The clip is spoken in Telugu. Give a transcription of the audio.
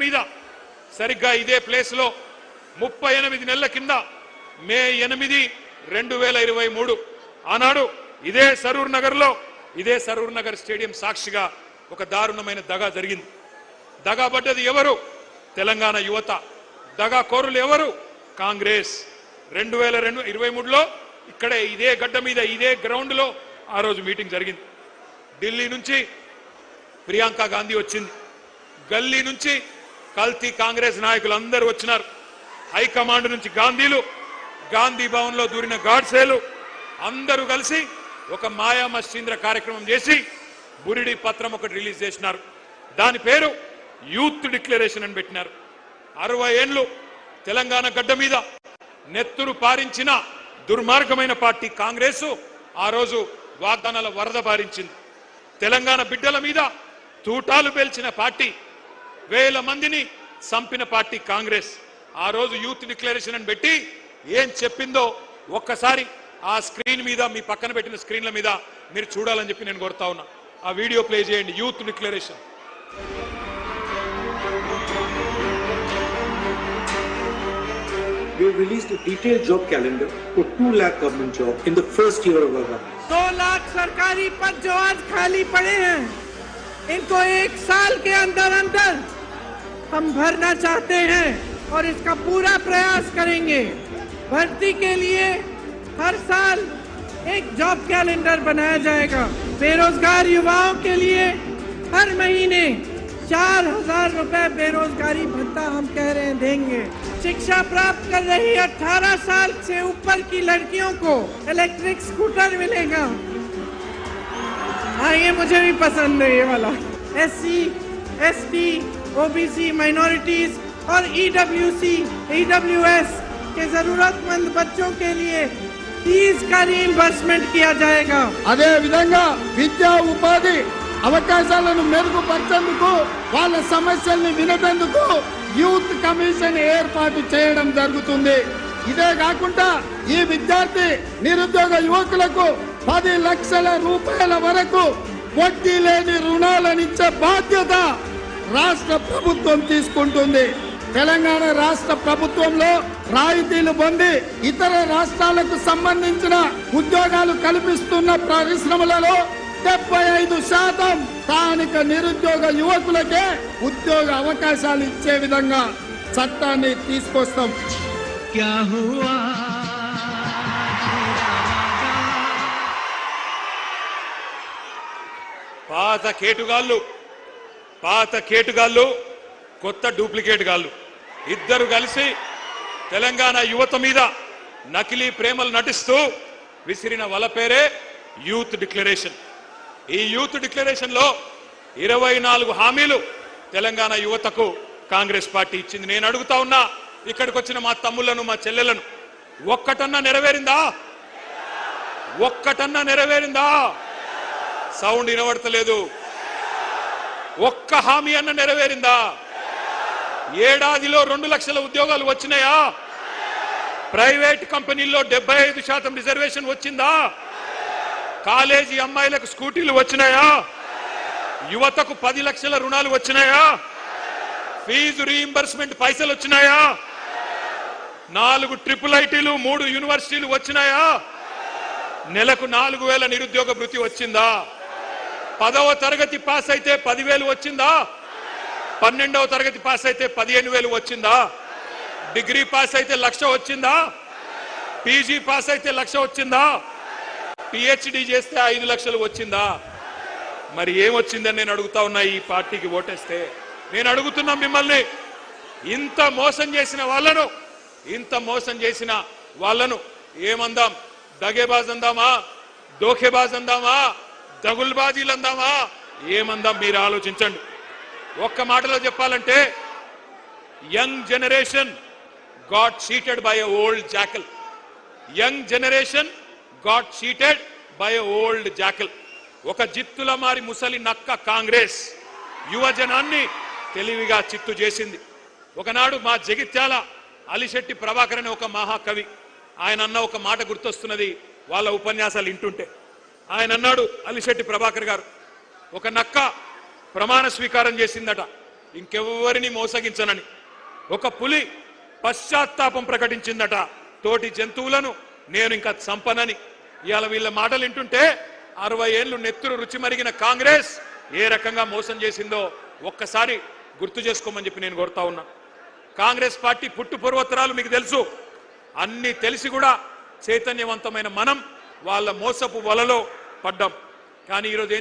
మీద సరిగ్గా ఇదే ప్లేస్ లో 38 నెలల కింద మే 8, 2023 ఆనాడు ఇదే సరూర్ నగర్ స్టేడియం సాక్షిగా ఒక దారుణమైన దగా జరిగింది. దగా పడ్డది ఎవరు? తెలంగాణ యువత. దగా కోరులు ఎవరు? కాంగ్రెస్. 2023లో ఇక్కడే ఇదే గడ్డ మీద ఇదే గ్రౌండ్ లో ఆ రోజు మీటింగ్ జరిగింది. ఢిల్లీ నుంచి ప్రియాంక గాంధీ వచ్చింది. గల్లీ నుంచి కల్తీ కాంగ్రెస్ నాయకులు అందరూ వచ్చినారు. హైకమాండ్ నుంచి గాంధీలు, గాంధీ భవన్ లో దూరిన గాడ్సేలు అందరూ కలిసి ఒక మాయా మస్తీంద్ర కార్యక్రమం చేసి బురిడి పత్రం ఒకటి రిలీజ్ చేసినారు. దాని పేరు యూత్ డిక్లరేషన్ అని పెట్టినారు. 60 ఏళ్లు తెలంగాణ గడ్డ మీద నెత్తురు పారించిన దుర్మార్గమైన పార్టీ కాంగ్రెస్ ఆ రోజు వాగ్దానాల వరద పారించింది. తెలంగాణ బిడ్డల మీద తూటాలు పేల్చిన పార్టీ, వేల మందిని చంపిన పార్టీ కాంగ్రెస్. ఆ రోజు యూత్ డిక్లరేషన్ అని పెట్టి ఏం చెప్పిందో ఒక్కసారి ఆ స్క్రీన్ మీద, మీ పక్కన పెట్టిన స్క్రీన్ల మీద మీరు చూడాలని చెప్పి నేను కోరుతా ఉన్నా. ఆ వీడియో ప్లే చేయండి. Youth declaration. We have released a detailed job calendar for 2 lakh government jobs in the first year of our government. 2 lakh सरकारी पद जो आज खाली पड़े हैं, इनको 1 साल के अंदर हम भरना चाहते हैं और इसका पूरा प्रयास करेंगे। भर्ती के लिए हर साल एक जॉब कैलेंडर बनाया जाएगा। बेरोजगार युवाओं के लिए हर महीने 4,000 रुपए बेरोजगारी भत्ता हम कह रहे हैं देंगे। शिक्षा प्राप्त कर रही 18 साल से ऊपर की लड़कियों को इलेक्ट्रिक स्कूटर मिलेगा। हाँ, ये मुझे भी पसंद है ये वाला। SC, ST, OBC, माइनॉरिटीज और EWS के जरूरतमंद बच्चों के लिए फीस का रीइंबर्समेंट किया जाएगा। అదే విధంగా విద్యా ఉపాధి అవకాశాలను మెరుగుపరిచేందుకు, వాళ్ళ సమస్యల్ని వినేందుకు యూత్ కమిషన్ ఏర్పాటు చేయడం జరుగుతుంది. ఇదే కాకుండా ఈ విద్యార్థి నిరుద్యోగ యువకులకు 10 లక్షల రూపాయల వరకు వడ్డీ లేని రుణాలనిచ్చే బాధ్యత రాష్ట్ర ప్రభుత్వం తీసుకుంటుంది. తెలంగాణ రాష్ట్ర ప్రభుత్వంలో రాయితీలు పొంది ఇతర రాష్ట్రాలకు సంబంధించిన ఉద్యోగాలు కల్పిస్తున్న పరిశ్రమలలో 75% స్థానిక నిరుద్యోగ యువకులకే ఉద్యోగ అవకాశాలు ఇచ్చే విధంగా చట్టాన్ని తీసుకొస్తాం. పాత కేటుగాళ్ళు కొత్త డూప్లికేట్ గాళ్ళు ఇద్దరు కలిసి తెలంగాణ యువత మీద నకిలీ ప్రేమలు నటిస్తూ విసిరిన వల పేరే యూత్ డిక్లరేషన్. ఈ యూత్ డిక్లరేషన్ లో 24 హామీలు తెలంగాణ యువతకు కాంగ్రెస్ పార్టీ ఇచ్చింది. నేను అడుగుతా ఉన్నా, ఇక్కడికి వచ్చిన మా తమ్ముళ్లను, మా చెల్లెలను, ఒక్కటన్నా నెరవేరిందా? ఒక్కటన్నా నెరవేరిందా? సౌండ్ వినబడతలేదు. ఒక్క హామీ అన్న నెరవేరిందా? ఏడాదిలో 2 లక్షల ఉద్యోగాలు వచ్చినాయా? ప్రైవేట్ కంపెనీల్లో 75% రిజర్వేషన్ వచ్చిందా? కాలేజీ అమ్మాయిలకు స్కూటీలు వచ్చినాయా? యువతకు 10 లక్షల రుణాలు వచ్చినాయా? ఫీజు రీయింబర్స్మెంట్ పైసలు వచ్చినాయా? 4 ట్రిపుల్ ఐటీలు, 3 యూనివర్సిటీలు వచ్చినాయా? నెలకు 4,000 నిరుద్యోగ భృతి వచ్చిందా? 10వ తరగతి పాస్ అయితే 10,000 వచ్చిందా? 12వ తరగతి పాస్ అయితే 15,000 వచ్చిందా? డిగ్రీ పాస్ అయితే 1,00,000 వచ్చిందా? పీజీ పాస్ అయితే 1,00,000 వచ్చిందా? PhD చేస్తే 5 లక్షలు వచ్చిందా? మరి ఏమొచ్చిందని నేను అడుగుతా ఉన్నా. ఈ పార్టీకి ఓటేస్తే నేను అడుగుతున్నా మిమ్మల్ని, ఇంత మోసం చేసిన వాళ్ళను ఏమందాం? దగేబాజ్ అందామా? దోఖేబాజ్ అందామా? దగుల్బాజీలు అందామా? ఏమందాం? మీరు ఆలోచించండి. ఒక్క మాటలో చెప్పాలంటే, young generation got cheated by a old jackal. Young generation got cheated by a old jackal. ఒక జిత్తుల మారి ముసలి నక్క కాంగ్రెస్ యువజనాన్ని తెలివిగా చిత్తు చేసింది. ఒకనాడు మా జగిత్యాల అలిశెట్టి ప్రభాకర్ అనే ఒక మహాకవి, ఆయన అన్న ఒక మాట గుర్తొస్తున్నది వాళ్ళ ఉపన్యాసాలు వింటుంటే. ఆయన అన్నాడు, అలిశెట్టి ప్రభాకర్ గారు, ఒక నక్క ప్రమాణ స్వీకారం చేసిందట. ఇంకెవ్వరిని మోసగించనని. ఒక పులి పశ్చాత్తాపం ప్రకటించిందట, తోటి జంతువులను నేను ఇంకా చంపనని. ఇవాళ వీళ్ళ మాటలు వింటుంటే 60 ఏళ్లు నెత్తురు రుచి మరిగిన కాంగ్రెస్ ఏ రకంగా మోసం చేసిందో ఒక్కసారి గుర్తు చేసుకోమని చెప్పి నేను కోరుతా ఉన్నా. కాంగ్రెస్ పార్టీ పుట్టు పూర్వోత్తరాలు మీకు తెలుసు. అన్ని తెలిసి కూడా చైతన్యవంతమైన మనం వాళ్ళ మోసపు వలలో పడ్డాం. కానీ ఈరోజు